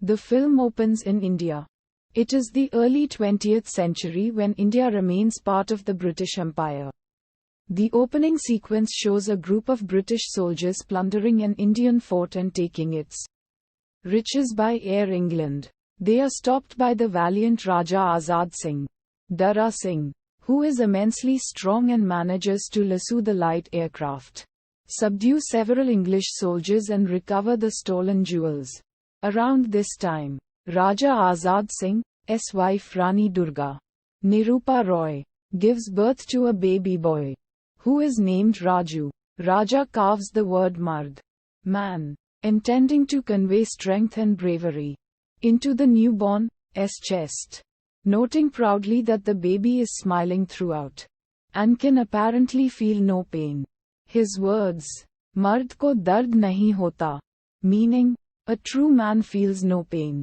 The film opens in India. It is the early 20th century when India remains part of the British Empire. The opening sequence shows a group of British soldiers plundering an Indian fort and taking its riches by Air England. They are stopped by the valiant Raja Azad Singh, Dara Singh, who is immensely strong and manages to lasso the light aircraft, subdue several English soldiers and recover the stolen jewels. Around this time, Raja Azad Singh's wife Rani Durga, Nirupa Roy, gives birth to a baby boy, who is named Raju. Raja carves the word Mard, man, intending to convey strength and bravery, into the newborn's chest, noting proudly that the baby is smiling throughout, and can apparently feel no pain. His words, Mard ko dard nahi hota, meaning, a true man feels no pain,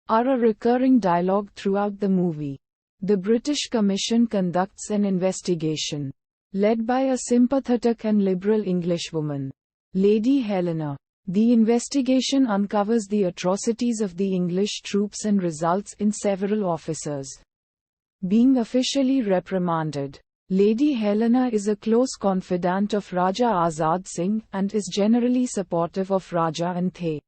are a recurring dialogue throughout the movie. The British Commission conducts an investigation, led by a sympathetic and liberal Englishwoman, Lady Helena. The investigation uncovers the atrocities of the English troops and results in several officers being officially reprimanded. Lady Helena is a close confidant of Raja Azad Singh and is generally supportive of Raja and the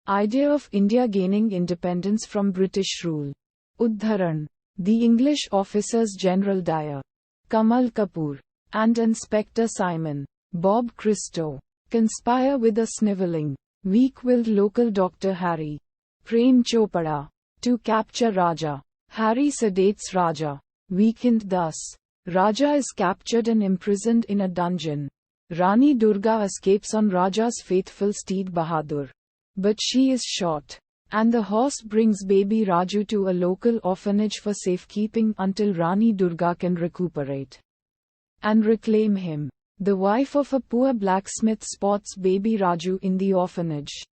idea of India gaining independence from British rule. Udharan. The English officers General Dyer, Kamal Kapoor, and Inspector Simon, Bob Christo, conspire with a snivelling, weak-willed local Dr. Harry, Prem Chopra, to capture Raja. Harry sedates Raja. Weakened thus, Raja is captured and imprisoned in a dungeon. Rani Durga escapes on Raja's faithful steed Bahadur, but she is shot, and the horse brings baby Raju to a local orphanage for safekeeping until Rani Durga can recuperate and reclaim him. The wife of a poor blacksmith spots baby Raju in the orphanage,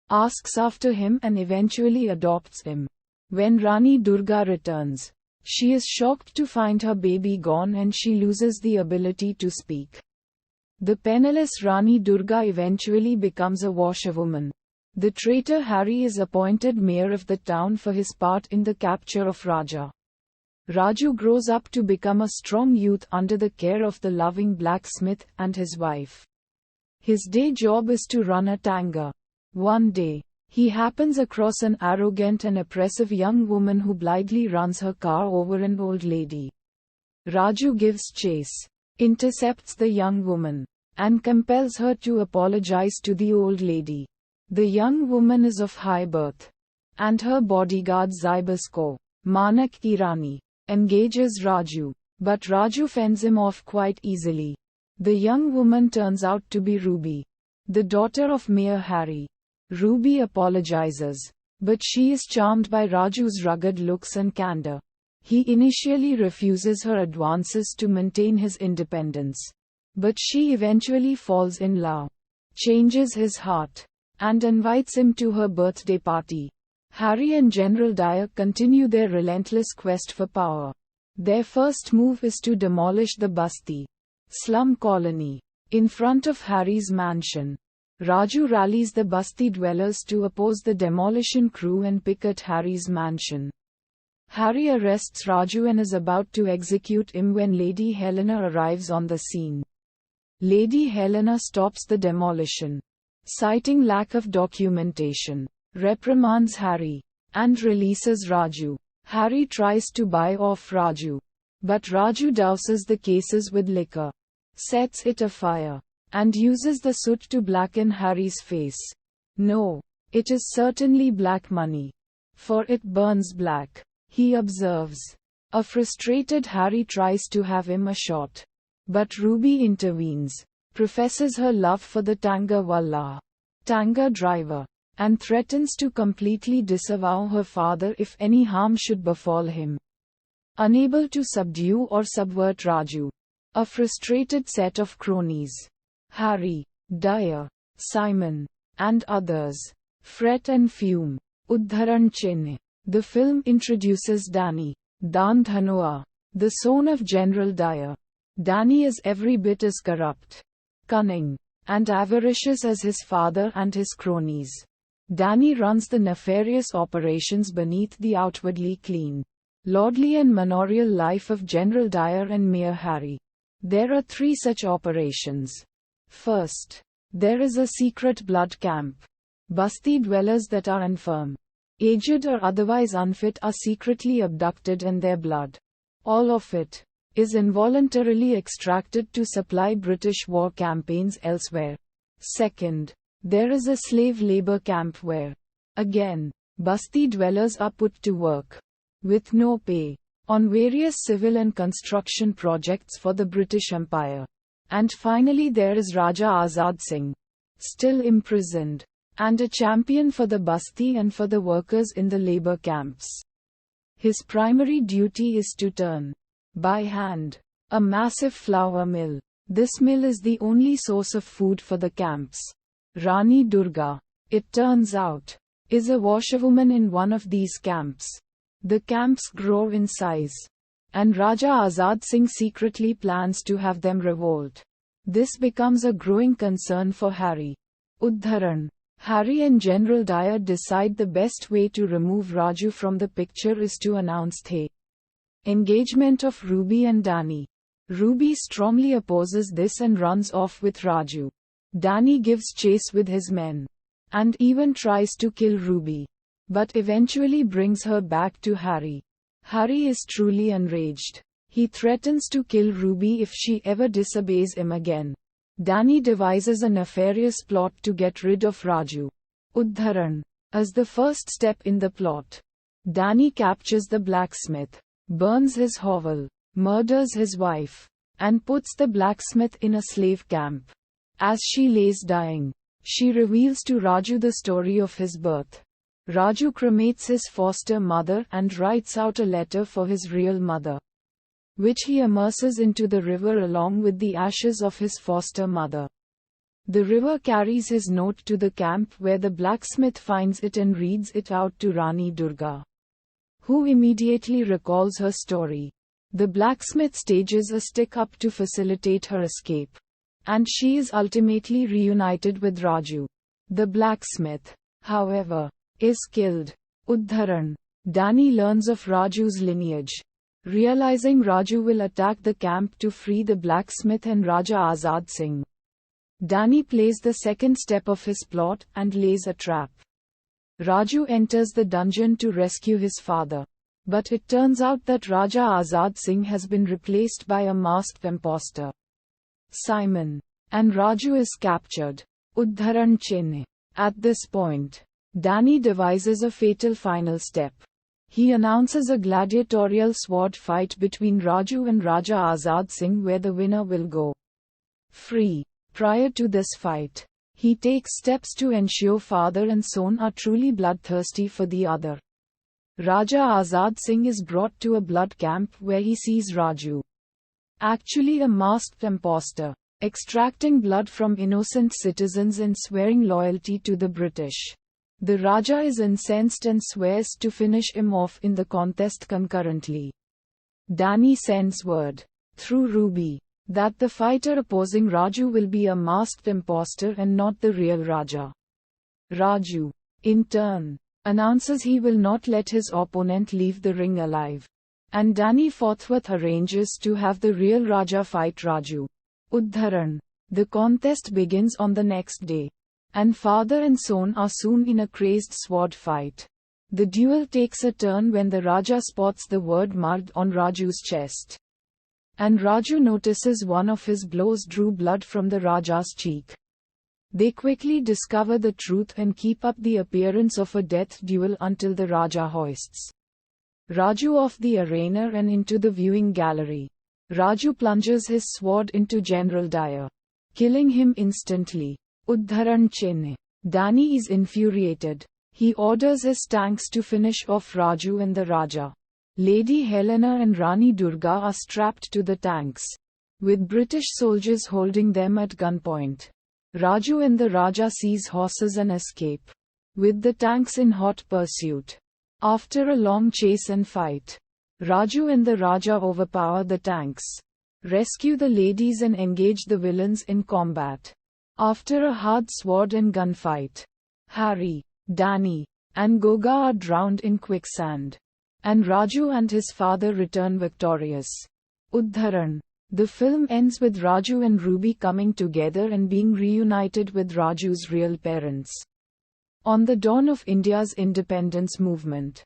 asks after him and eventually adopts him. When Rani Durga returns, she is shocked to find her baby gone and she loses the ability to speak. The penniless Rani Durga eventually becomes a washerwoman. The traitor Harry is appointed mayor of the town for his part in the capture of Raja. Raju grows up to become a strong youth under the care of the loving blacksmith and his wife. His day job is to run a tanga. One day, he happens across an arrogant and oppressive young woman who blindly runs her car over an old lady. Raju gives chase, intercepts the young woman, and compels her to apologize to the old lady. The young woman is of high birth, and her bodyguard Zaibasko, Manak ki Rani, engages Raju, but Raju fends him off quite easily. The young woman turns out to be Ruby, the daughter of Mayor Harry. Ruby apologizes, but she is charmed by Raju's rugged looks and candor. He initially refuses her advances to maintain his independence, but she eventually falls in love, changes his heart, and invites him to her birthday party. Harry and General Dyer continue their relentless quest for power. Their first move is to demolish the Basti slum colony in front of Harry's mansion. Raju rallies the Basti dwellers to oppose the demolition crew and picket Harry's mansion. Harry arrests Raju and is about to execute him when Lady Helena arrives on the scene. Lady Helena stops the demolition, citing lack of documentation, reprimands Harry, and releases Raju. Harry tries to buy off Raju, but Raju douses the cases with liquor, sets it afire, and uses the soot to blacken Harry's face. No, it is certainly black money, for it burns black, he observes. A frustrated Harry tries to have him a shot, but Ruby intervenes, professes her love for the Tanga Walla, Tanga driver, and threatens to completely disavow her father if any harm should befall him. Unable to subdue or subvert Raju, a frustrated set of cronies, Harry, Dyer, Simon, and others, fret and fume. Udharan Chinh. The film introduces Danny, Dan Dhanoa, the son of General Dyer. Danny is every bit as corrupt, cunning, and avaricious as his father and his cronies. Danny runs the nefarious operations beneath the outwardly clean, lordly and manorial life of General Dyer and Mayor Harry. There are 3 such operations. First, there is a secret blood camp. Basti dwellers that are infirm, aged or otherwise unfit are secretly abducted and their blood, all of it, is involuntarily extracted to supply British war campaigns elsewhere. Second, there is a slave labor camp where, again, Basti dwellers are put to work, with no pay, on various civil and construction projects for the British Empire. And finally there is Raja Azad Singh, still imprisoned, and a champion for the Basti and for the workers in the labor camps. His primary duty is to turn, by hand, a massive flour mill. This mill is the only source of food for the camps. Rani Durga, it turns out, is a washerwoman in one of these camps. The camps grow in size, and Raja Azad Singh secretly plans to have them revolt. This becomes a growing concern for Harry. Uddharan. Harry and General Dyer decide the best way to remove Raju from the picture is to announce the engagement of Ruby and Danny. Ruby strongly opposes this and runs off with Raju. Danny gives chase with his men, and even tries to kill Ruby, but eventually brings her back to Harry. Harry is truly enraged. He threatens to kill Ruby if she ever disobeys him again. Danny devises a nefarious plot to get rid of Raju. Uddharan. As the first step in the plot, Danny captures the blacksmith, burns his hovel, murders his wife, and puts the blacksmith in a slave camp. As she lays dying, she reveals to Raju the story of his birth. Raju cremates his foster mother and writes out a letter for his real mother, which he immerses into the river along with the ashes of his foster mother. The river carries his note to the camp where the blacksmith finds it and reads it out to Rani Durga, who immediately recalls her story. The blacksmith stages a stick-up to facilitate her escape, and she is ultimately reunited with Raju. The blacksmith, however, is killed. Uddharan. Danny learns of Raju's lineage. Realizing Raju will attack the camp to free the blacksmith and Raja Azad Singh, Danny plays the second step of his plot and lays a trap. Raju enters the dungeon to rescue his father, but it turns out that Raja Azad Singh has been replaced by a masked imposter, Simon, and Raju is captured. Uddharan Chinne. At this point, Danny devises a fatal final step. He announces a gladiatorial sword fight between Raju and Raja Azad Singh where the winner will go free. Prior to this fight, he takes steps to ensure father and son are truly bloodthirsty for the other. Raja Azad Singh is brought to a blood camp where he sees Raju, actually a masked imposter, extracting blood from innocent citizens and swearing loyalty to the British. The Raja is incensed and swears to finish him off in the contest concurrently. Danny sends word, through Ruby, that the fighter opposing Raju will be a masked imposter and not the real Raja. Raju, in turn, announces he will not let his opponent leave the ring alive, and Danny forthwith arranges to have the real Raja fight Raju. Uddharan. The contest begins on the next day, and father and son are soon in a crazed sword fight. The duel takes a turn when the Raja spots the word marked on Raju's chest, and Raju notices one of his blows drew blood from the Raja's cheek. They quickly discover the truth and keep up the appearance of a death duel until the Raja hoists Raju off the arena and into the viewing gallery. Raju plunges his sword into General Dyer, killing him instantly. Uddharan Chinne. Danny is infuriated. He orders his tanks to finish off Raju and the Raja. Lady Helena and Rani Durga are strapped to the tanks, with British soldiers holding them at gunpoint. Raju and the Raja seize horses and escape, with the tanks in hot pursuit. After a long chase and fight, Raju and the Raja overpower the tanks, rescue the ladies and engage the villains in combat. After a hard sword and gunfight, Harry, Danny and Goga are drowned in quicksand, and Raju and his father return victorious. Uddharan. The film ends with Raju and Ruby coming together and being reunited with Raju's real parents. On the dawn of India's independence movement,